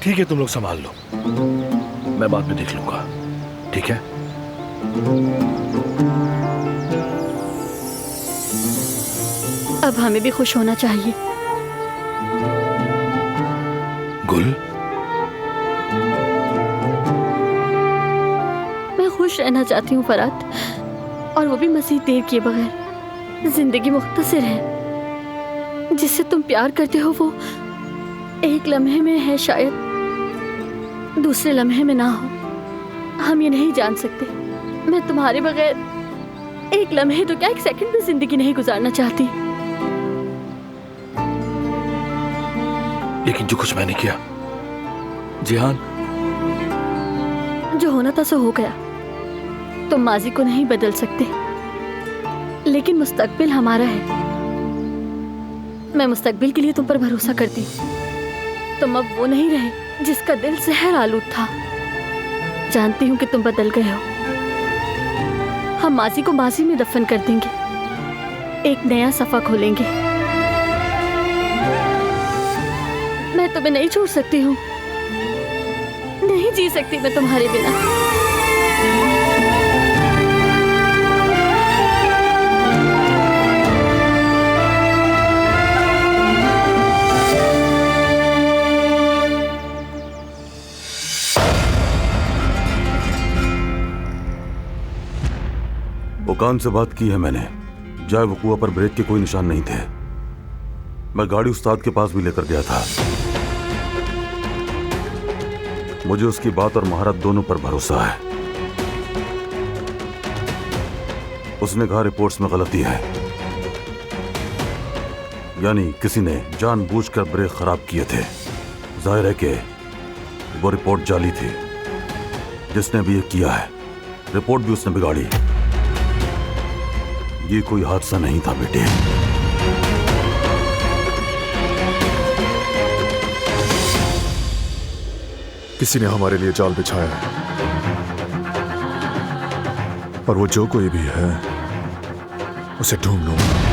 ठीक है, तुम लोग संभाल लो, मैं बाद में देख लूंगा, ठीक है? अब हमें भी खुश होना चाहिए। गुल, मैं खुश रहना चाहती हूँ फरात, और वो भी मज़ीद देर किए बगैर। जिंदगी मुख्तसर है, जिससे तुम प्यार करते हो वो एक लम्हे में है, शायद दूसरे लम्हे में ना हो। हम ये नहीं जान सकते। मैं तुम्हारे बगैर एक लम्हे तो क्या, एक सेकंड भी जिंदगी नहीं गुजारना चाहती। लेकिन जो कुछ मैंने किया, जिहान, जो होना था सो हो गया। तुम माजी को नहीं बदल सकते, लेकिन मुस्तकबिल हमारा है। मैं मुस्तकबिल के लिए तुम पर भरोसा करती हूँ। तुम अब वो नहीं रहे जिसका दिल जहर आलूद था। जानती हूँ कि तुम बदल गए हो। हम माजी को माजी में दफन कर देंगे, एक नया सफा खोलेंगे। मैं तुम्हें नहीं छोड़ सकती हूँ, नहीं जी सकती मैं तुम्हारे बिना। ओकान से बात की है मैंने। जाए वकुआ पर ब्रेक के कोई निशान नहीं थे। मैं गाड़ी उस्ताद के पास भी लेकर गया था। मुझे उसकी बात और महारत दोनों पर भरोसा है। उसने कहा रिपोर्ट्स में गलती है, यानी किसी ने जानबूझकर ब्रेक खराब किए थे। जाहिर है कि वो रिपोर्ट जाली थी। जिसने भी ये किया है, रिपोर्ट भी उसने बिगाड़ी। ये कोई हादसा नहीं था बेटे। किसी ने हमारे लिए जाल बिछाया है, और वो जो कोई भी है उसे ढूंढ लूंगा।